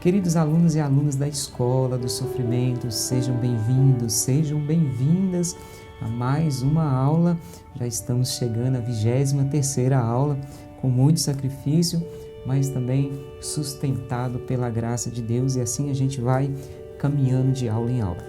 Queridos alunos e alunas da Escola do Sofrimento, sejam bem-vindos, sejam bem-vindas a mais uma aula. Já estamos chegando à 23ª aula, com muito sacrifício, mas também sustentado pela graça de Deus, e assim a gente vai caminhando de aula em aula.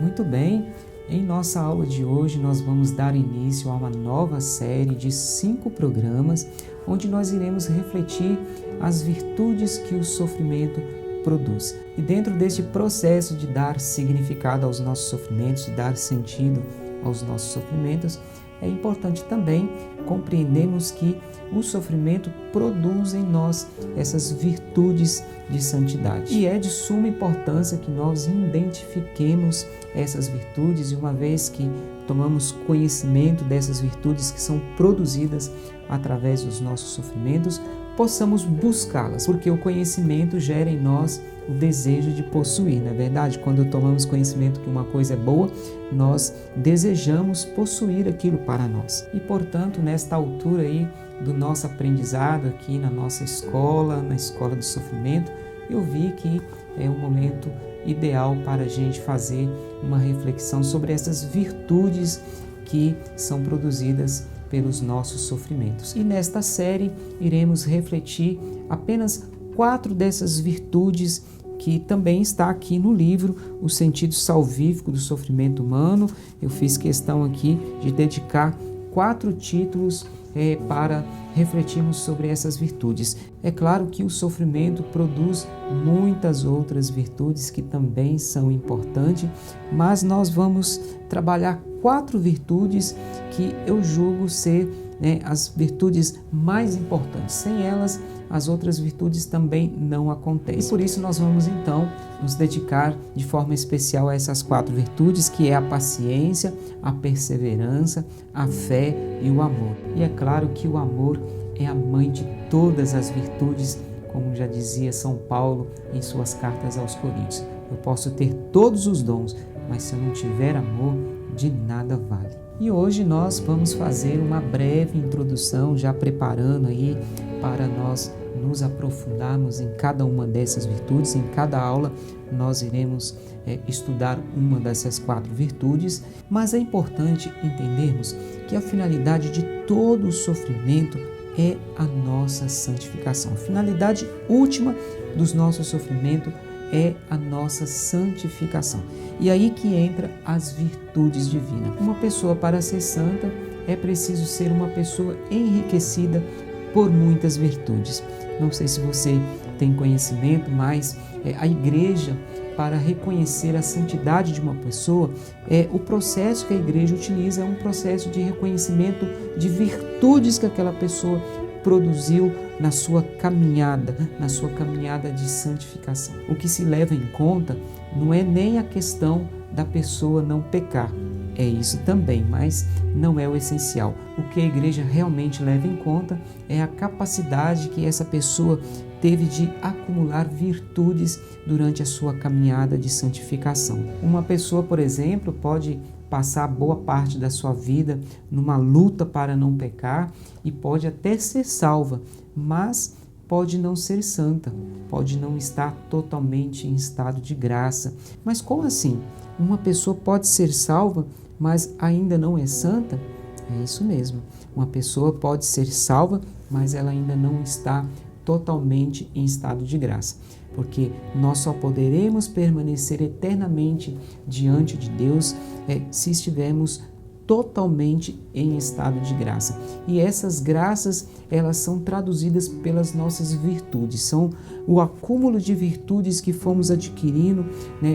Muito bem, em nossa aula de hoje nós vamos dar início a uma nova série de 5 programas, onde nós iremos refletir as virtudes que o sofrimento produz. E dentro deste processo de dar significado aos nossos sofrimentos, de dar sentido aos nossos sofrimentos, é importante também compreendermos que o sofrimento produz em nós essas virtudes de santidade. E é de suma importância que nós identifiquemos essas virtudes, e uma vez que tomamos conhecimento dessas virtudes que são produzidas através dos nossos sofrimentos, possamos buscá-las, porque o conhecimento gera em nós o desejo de possuir, não é verdade? Quando tomamos conhecimento que uma coisa é boa, nós desejamos possuir aquilo para nós. E, portanto, nesta altura aí do nosso aprendizado aqui na nossa escola, na Escola do Sofrimento, eu vi que é um momento ideal para a gente fazer uma reflexão sobre essas virtudes que são produzidas pelos nossos sofrimentos. E nesta série iremos refletir apenas 4 dessas virtudes que também está aqui no livro O Sentido Salvífico do Sofrimento Humano. Eu fiz questão aqui de dedicar 4 títulos para refletirmos sobre essas virtudes. É claro que o sofrimento produz muitas outras virtudes que também são importantes, mas nós vamos trabalhar 4 virtudes que eu julgo ser as virtudes mais importantes. Sem elas, as outras virtudes também não acontecem. E por isso nós vamos então nos dedicar de forma especial a essas 4 virtudes, que é a paciência, a perseverança, a fé e o amor. E é claro que o amor é a mãe de todas as virtudes, como já dizia São Paulo em suas cartas aos Coríntios. Eu posso ter todos os dons, mas se eu não tiver amor, de nada vale. E hoje nós vamos fazer uma breve introdução, já preparando aí para nós nos aprofundarmos em cada uma dessas virtudes. Em cada aula nós iremos estudar uma dessas 4 virtudes, mas é importante entendermos que a finalidade de todo o sofrimento é a nossa santificação. A finalidade última dos nossos sofrimentos é a nossa santificação. E aí que entra as virtudes divinas. Uma pessoa, para ser santa, é preciso ser uma pessoa enriquecida por muitas virtudes. Não sei se você tem conhecimento, mas a igreja, para reconhecer a santidade de uma pessoa, o processo que a igreja utiliza é um processo de reconhecimento de virtudes que aquela pessoa produziu na sua caminhada de santificação. O que se leva em conta não é nem a questão da pessoa não pecar, é isso também, mas não é o essencial. O que a igreja realmente leva em conta é a capacidade que essa pessoa teve de acumular virtudes durante a sua caminhada de santificação. Uma pessoa, por exemplo, pode passar boa parte da sua vida numa luta para não pecar e pode até ser salva, mas pode não ser santa, pode não estar totalmente em estado de graça. Mas como assim? Uma pessoa pode ser salva, mas ainda não é santa? É isso mesmo. Uma pessoa pode ser salva, mas ela ainda não está totalmente em estado de graça. Porque nós só poderemos permanecer eternamente diante de Deus se estivermos totalmente em estado de graça. E essas graças, elas são traduzidas pelas nossas virtudes, são o acúmulo de virtudes que fomos adquirindo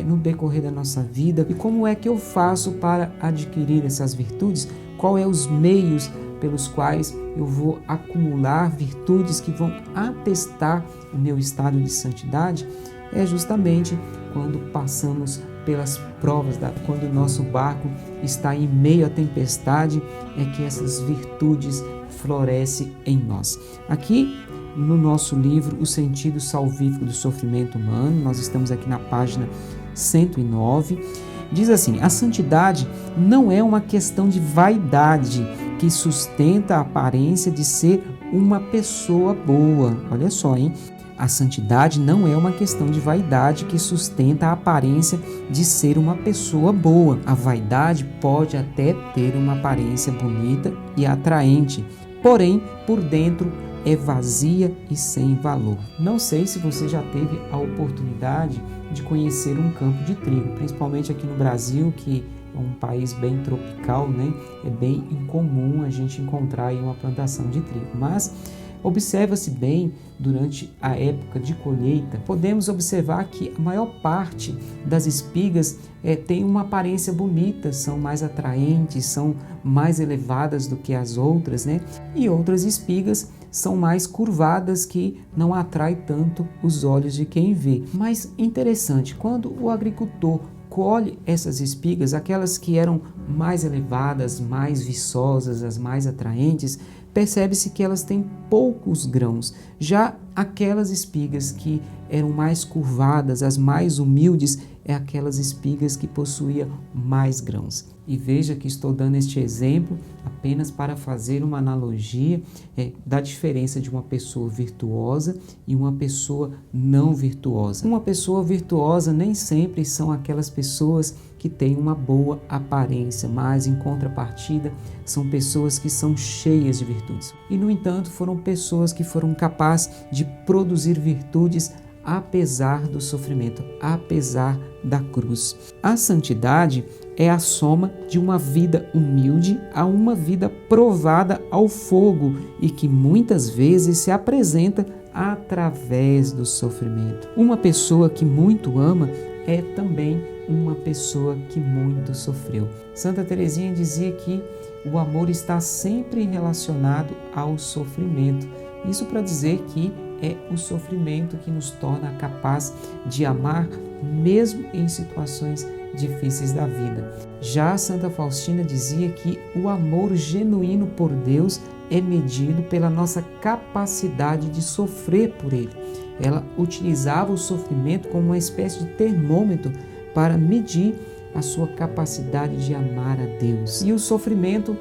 no decorrer da nossa vida. E como é que eu faço para adquirir essas virtudes? Quais são os meios pelos quais eu vou acumular virtudes que vão atestar o meu estado de santidade? É justamente quando passamos pelas provas, quando o nosso barco está em meio à tempestade, é que essas virtudes florescem em nós. Aqui no nosso livro O Sentido Salvífico do Sofrimento Humano, nós estamos aqui na página 109, diz assim: a santidade não é uma questão de vaidade que sustenta a aparência de ser uma pessoa boa. Olha só, hein? A santidade não é uma questão de vaidade que sustenta a aparência de ser uma pessoa boa. A vaidade pode até ter uma aparência bonita e atraente, porém, por dentro é vazia e sem valor. Não sei se você já teve a oportunidade de conhecer um campo de trigo, principalmente aqui no Brasil, que é um país bem tropical, né? É bem incomum a gente encontrar aí uma plantação de trigo, mas observa-se bem, durante a época de colheita, podemos observar que a maior parte das espigas tem uma aparência bonita, são mais atraentes, são mais elevadas do que as outras, né? E outras espigas são mais curvadas, que não atrai tanto os olhos de quem vê. Mas interessante, quando o agricultor colhe essas espigas, aquelas que eram mais elevadas, mais viçosas, as mais atraentes, percebe-se que elas têm poucos grãos. Já aquelas espigas que eram mais curvadas, as mais humildes, é aquelas espigas que possuíam mais grãos. E veja que estou dando este exemplo apenas para fazer uma analogia da diferença de uma pessoa virtuosa e uma pessoa não virtuosa. Uma pessoa virtuosa nem sempre são aquelas pessoas que têm uma boa aparência, mas em contrapartida são pessoas que são cheias de virtudes. E no entanto foram pessoas que foram capazes de produzir virtudes apesar do sofrimento, apesar da cruz. A santidade é a soma de uma vida humilde a uma vida provada ao fogo e que muitas vezes se apresenta através do sofrimento. Uma pessoa que muito ama é também uma pessoa que muito sofreu. Santa Teresinha dizia que o amor está sempre relacionado ao sofrimento. Isso para dizer que é o sofrimento que nos torna capaz de amar mesmo em situações difíceis da vida. Já Santa Faustina dizia que o amor genuíno por Deus é medido pela nossa capacidade de sofrer por Ele. Ela utilizava o sofrimento como uma espécie de termômetro para medir a sua capacidade de amar a Deus. E o sofrimento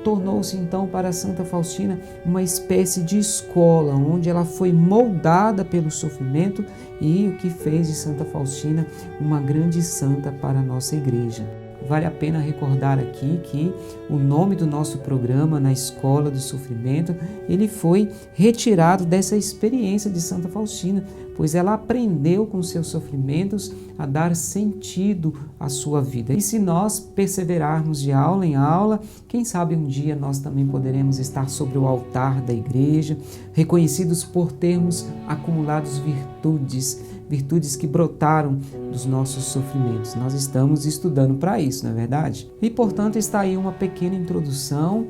tornou-se então para Santa Faustina uma espécie de escola, onde ela foi moldada pelo sofrimento e o que fez de Santa Faustina uma grande santa para a nossa igreja. Vale a pena recordar aqui que o nome do nosso programa, Na Escola do Sofrimento, ele foi retirado dessa experiência de Santa Faustina, pois ela aprendeu com seus sofrimentos a dar sentido à sua vida. E se nós perseverarmos de aula em aula, quem sabe um dia nós também poderemos estar sobre o altar da igreja, reconhecidos por termos acumulado virtudes que brotaram dos nossos sofrimentos. Nós estamos estudando para isso, não é verdade? E, portanto, está aí uma pequena introdução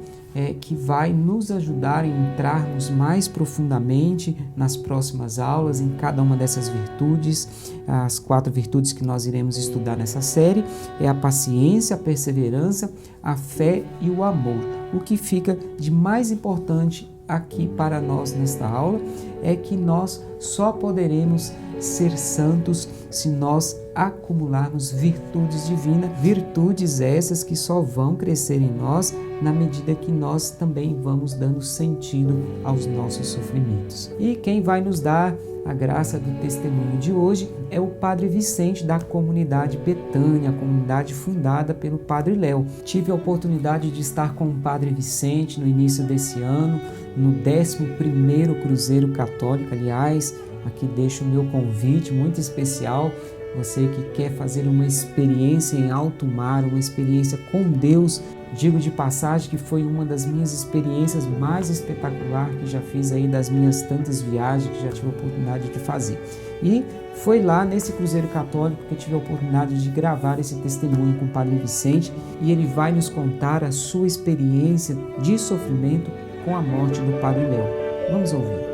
que vai nos ajudar a entrarmos mais profundamente nas próximas aulas em cada uma dessas virtudes. As 4 virtudes que nós iremos estudar nessa série é a paciência, a perseverança, a fé e o amor. O que fica de mais importante aqui para nós nesta aula é que nós só poderemos ser santos se nós acumularmos virtudes divinas, virtudes essas que só vão crescer em nós na medida que nós também vamos dando sentido aos nossos sofrimentos. E quem vai nos dar a graça do testemunho de hoje é o Padre Vicente, da comunidade Betânia, a comunidade fundada pelo Padre Léo. Tive a oportunidade de estar com o Padre Vicente no início desse ano, no 11º Cruzeiro Católico. Aliás, aqui deixo o meu convite muito especial, você que quer fazer uma experiência em alto mar, uma experiência com Deus. Digo de passagem que foi uma das minhas experiências mais espetaculares que já fiz aí, das minhas tantas viagens que já tive a oportunidade de fazer. E foi lá nesse Cruzeiro Católico que eu tive a oportunidade de gravar esse testemunho com o Padre Vicente, e ele vai nos contar a sua experiência de sofrimento com a morte do Padre Léo. Vamos ouvir.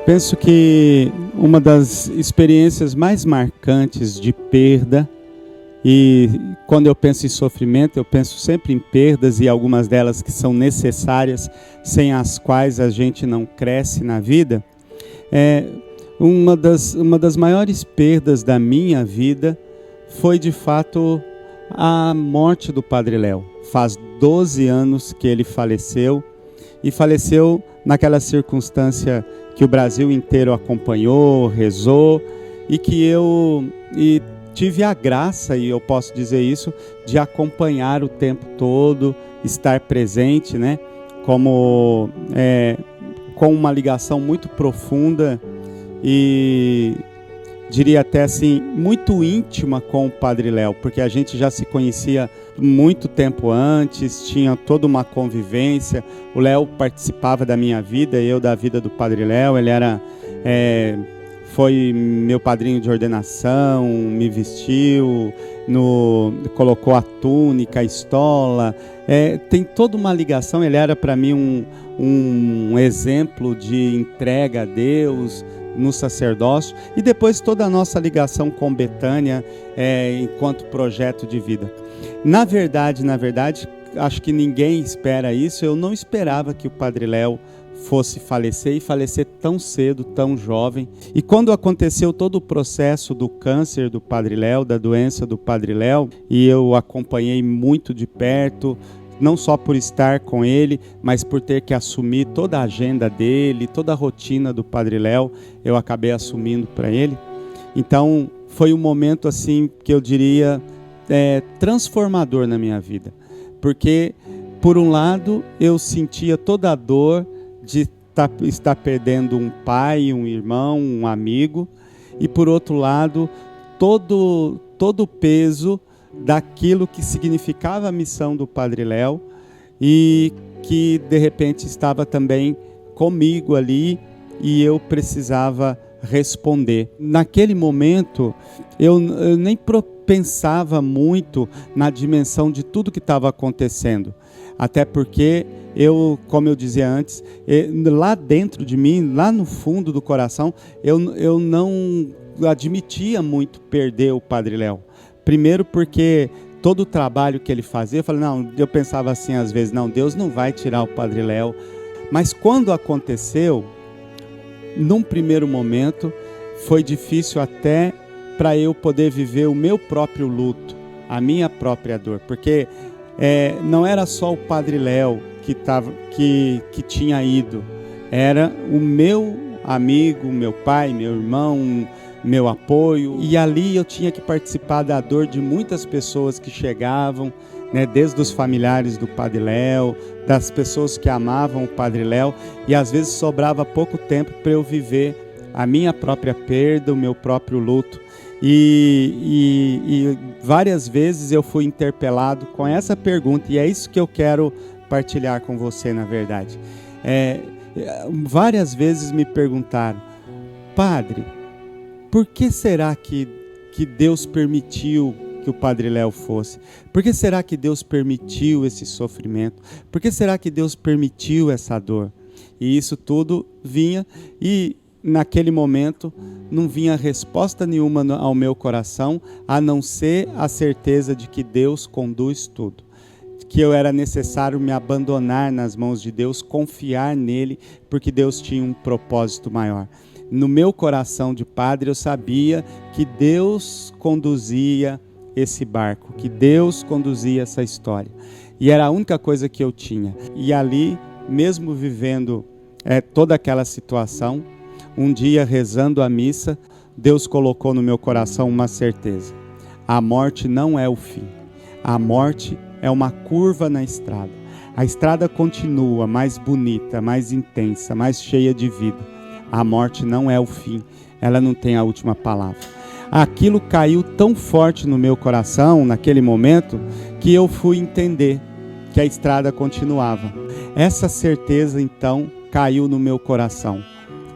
Penso que uma das experiências mais marcantes de perda, e quando eu penso em sofrimento, eu penso sempre em perdas, e algumas delas que são necessárias, sem as quais a gente não cresce na vida. Uma das maiores perdas da minha vida foi de fato a morte do Padre Léo. Faz 12 anos que ele faleceu, e faleceu naquela circunstância que o Brasil inteiro acompanhou, rezou, e que eu tive a graça, e eu posso dizer isso, de acompanhar o tempo todo, estar presente, né? Com uma ligação muito profunda e diria até assim, muito íntima com o Padre Léo, porque a gente já se conhecia muito tempo antes, tinha toda uma convivência. O Léo participava da minha vida, eu da vida do Padre Léo. Ele foi meu padrinho de ordenação, me vestiu, colocou a túnica, a estola. Tem toda uma ligação. Ele era para mim um exemplo de entrega a Deus no sacerdócio, e depois toda a nossa ligação com Betânia enquanto projeto de vida. Na verdade, acho que ninguém espera isso. Eu não esperava que o Padre Léo fosse falecer, e falecer tão cedo, tão jovem. E quando aconteceu todo o processo do câncer do Padre Léo, da doença do Padre Léo, e eu acompanhei muito de perto, não só por estar com ele, mas por ter que assumir toda a agenda dele, toda a rotina do Padre Léo, eu acabei assumindo para ele. Então, foi um momento assim que eu diria transformador na minha vida. Porque, por um lado, eu sentia toda a dor de estar perdendo um pai, um irmão, um amigo, e por outro lado, todo o peso daquilo que significava a missão do Padre Léo, e que de repente estava também comigo ali, e eu precisava responder. Naquele momento eu nem pensava muito na dimensão de tudo que estava acontecendo, até porque como eu dizia antes, lá dentro de mim, lá no fundo do coração, eu não admitia muito perder o Padre Léo. Primeiro porque todo o trabalho que ele fazia, eu pensava assim às vezes, Deus não vai tirar o Padre Léo. Mas quando aconteceu, num primeiro momento, foi difícil até para eu poder viver o meu próprio luto, a minha própria dor. Porque não era só o Padre Léo que tinha ido, era o meu amigo, meu pai, meu irmão, meu apoio, e ali eu tinha que participar da dor de muitas pessoas que chegavam, né, desde os familiares do Padre Léo, das pessoas que amavam o Padre Léo, e às vezes sobrava pouco tempo para eu viver a minha própria perda, o meu próprio luto, e várias vezes eu fui interpelado com essa pergunta, e é isso que eu quero partilhar com você, na verdade. Várias vezes me perguntaram: Padre, por que será que Deus permitiu que o Padre Léo fosse? Por que será que Deus permitiu esse sofrimento? Por que será que Deus permitiu essa dor? E isso tudo vinha, e naquele momento não vinha resposta nenhuma ao meu coração, a não ser a certeza de que Deus conduz tudo. Que eu era necessário me abandonar nas mãos de Deus, confiar nele, porque Deus tinha um propósito maior. No meu coração de padre, eu sabia que Deus conduzia esse barco, que Deus conduzia essa história. E era a única coisa que eu tinha. E ali, mesmo vivendo toda aquela situação, um dia rezando a missa, Deus colocou no meu coração uma certeza: a morte não é o fim. A morte é uma curva na estrada. A estrada continua mais bonita, mais intensa, mais cheia de vida. A morte não é o fim, ela não tem a última palavra. Aquilo caiu tão forte no meu coração, naquele momento, que eu fui entender que a estrada continuava. Essa certeza, então, caiu no meu coração.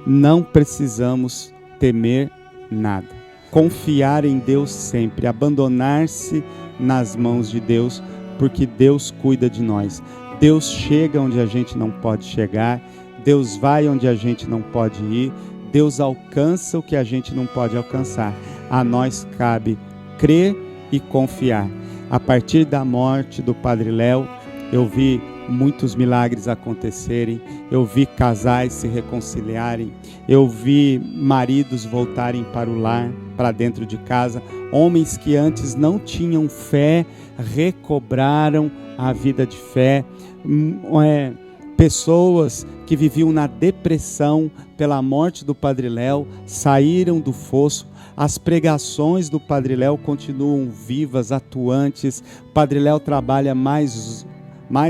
Não precisamos temer nada. Confiar em Deus sempre, abandonar-se nas mãos de Deus, porque Deus cuida de nós. Deus chega onde a gente não pode chegar, Deus vai onde a gente não pode ir, Deus alcança o que a gente não pode alcançar. A nós cabe crer e confiar. A partir da morte do Padre Léo, eu vi muitos milagres acontecerem, eu vi casais se reconciliarem, eu vi maridos voltarem para o lar, para dentro de casa, homens que antes não tinham fé, recobraram a vida de fé, Pessoas que viviam na depressão pela morte do Padre Léo saíram do fosso. As pregações do Padre Léo continuam vivas, atuantes. O Padre Léo trabalha mais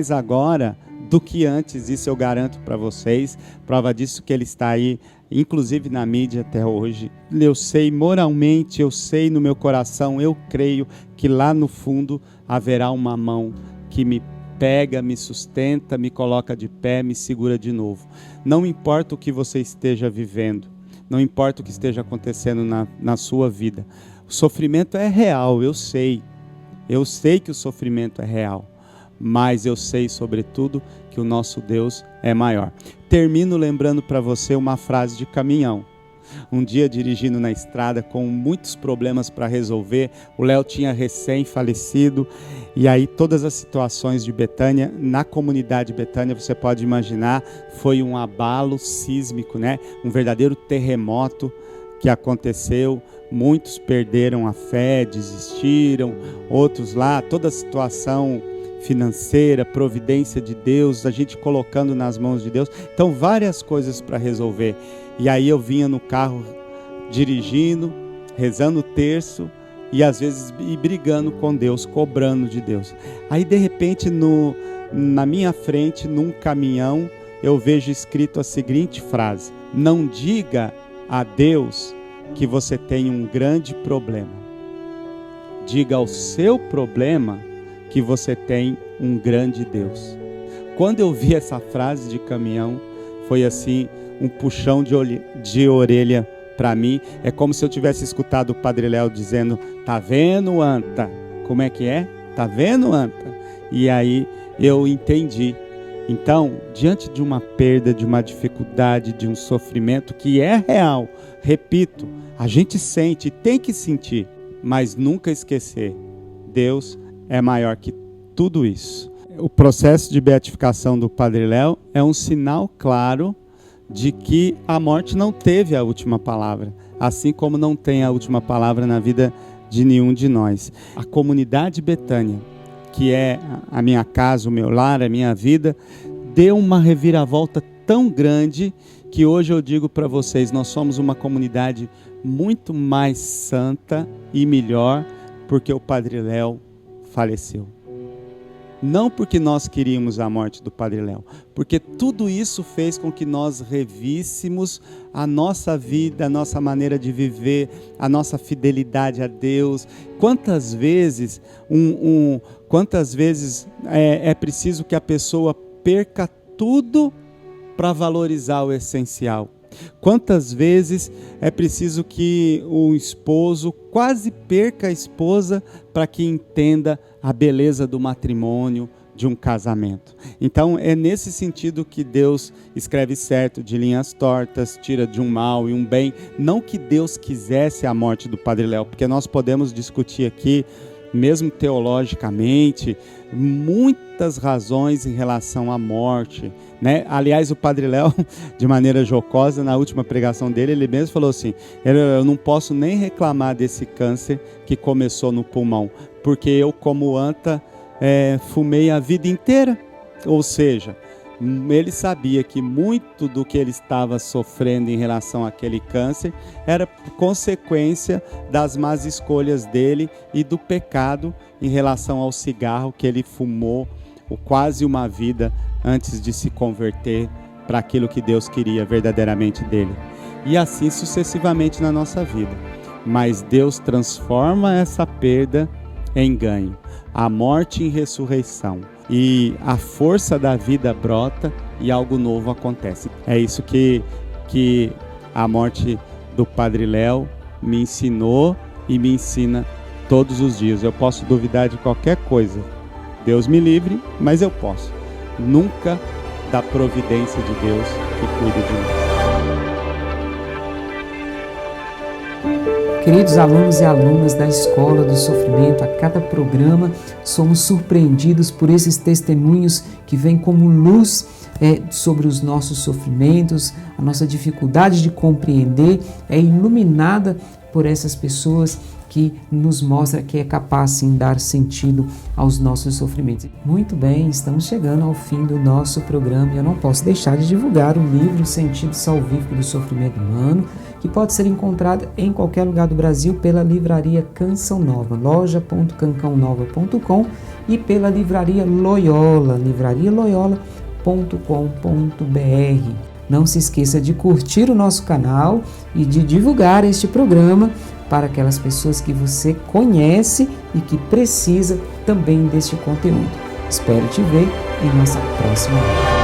agora do que antes, isso eu garanto para vocês. Prova disso que ele está aí, inclusive na mídia até hoje. Eu sei moralmente, eu sei no meu coração, eu creio que lá no fundo haverá uma mão que me pega, me sustenta, me coloca de pé, me segura de novo. Não importa o que você esteja vivendo, não importa o que esteja acontecendo na sua vida. O sofrimento é real, eu sei que o sofrimento é real, mas eu sei sobretudo que o nosso Deus é maior. Termino lembrando para você uma frase de caminhão. Um dia dirigindo na estrada com muitos problemas para resolver, o Léo tinha recém falecido, e aí todas as situações de Betânia, na comunidade Betânia, você pode imaginar, foi um abalo sísmico, né? Um verdadeiro terremoto que aconteceu. Muitos perderam a fé, desistiram, outros lá, toda a situação financeira, providência de Deus, a gente colocando nas mãos de Deus. Então várias coisas para resolver. E aí eu vinha no carro dirigindo, rezando o terço e às vezes brigando com Deus, cobrando de Deus. Aí de repente na minha frente, num caminhão, eu vejo escrito a seguinte frase: não diga a Deus que você tem um grande problema. Diga ao seu problema que você tem um grande Deus. Quando eu vi essa frase de caminhão, foi assim, um puxão de orelha para mim. É como se eu tivesse escutado o Padre Léo dizendo: tá vendo, anta? Como é que é? Tá vendo, anta? E aí eu entendi. Então, diante de uma perda, de uma dificuldade, de um sofrimento que é real, repito, a gente sente, tem que sentir, mas nunca esquecer, Deus é maior que tudo isso. O processo de beatificação do Padre Léo é um sinal claro de que a morte não teve a última palavra, assim como não tem a última palavra na vida de nenhum de nós. A comunidade Betânia, que é a minha casa, o meu lar, a minha vida, deu uma reviravolta tão grande que hoje eu digo para vocês, nós somos uma comunidade muito mais santa e melhor porque o Padre Léo faleceu. Não porque nós queríamos a morte do Padre Léo, porque tudo isso fez com que nós revíssemos a nossa vida, a nossa maneira de viver, a nossa fidelidade a Deus. Quantas vezes é preciso que a pessoa perca tudo para valorizar o essencial? Quantas vezes é preciso que o esposo quase perca a esposa para que entenda a beleza do matrimônio, de um casamento? Então é nesse sentido que Deus escreve certo de linhas tortas, tira de um mal e um bem. Não que Deus quisesse a morte do Padre Léo, porque nós podemos discutir aqui, mesmo teologicamente, muitas razões em relação à morte, né? Aliás, o Padre Léo, de maneira jocosa, na última pregação dele, ele mesmo falou assim: eu não posso nem reclamar desse câncer que começou no pulmão, porque eu, como anta, fumei a vida inteira. Ou seja, ele sabia que muito do que ele estava sofrendo em relação àquele câncer era consequência das más escolhas dele e do pecado em relação ao cigarro que ele fumou quase uma vida antes de se converter para aquilo que Deus queria verdadeiramente dele. E assim sucessivamente na nossa vida. Mas Deus transforma essa perda em ganho, a morte em ressurreição. E a força da vida brota e algo novo acontece. É isso que a morte do Padre Léo me ensinou e me ensina todos os dias. Eu posso duvidar de qualquer coisa, Deus me livre, mas eu posso. Nunca da providência de Deus que cuida de nós. Queridos alunos e alunas da Escola do Sofrimento, a cada programa somos surpreendidos por esses testemunhos que vêm como luz sobre os nossos sofrimentos. A nossa dificuldade de compreender é iluminada por essas pessoas que nos mostra que é capaz sim dar sentido aos nossos sofrimentos. Muito bem, estamos chegando ao fim do nosso programa e eu não posso deixar de divulgar o livro Sentido Salvífico do Sofrimento Humano, que pode ser encontrado em qualquer lugar do Brasil pela livraria Canção Nova, loja.cancãonova.com, e pela livraria Loyola, livrarialoyola.com.br. Não se esqueça de curtir o nosso canal e de divulgar este programa para aquelas pessoas que você conhece e que precisa também deste conteúdo. Espero te ver em nossa próxima aula.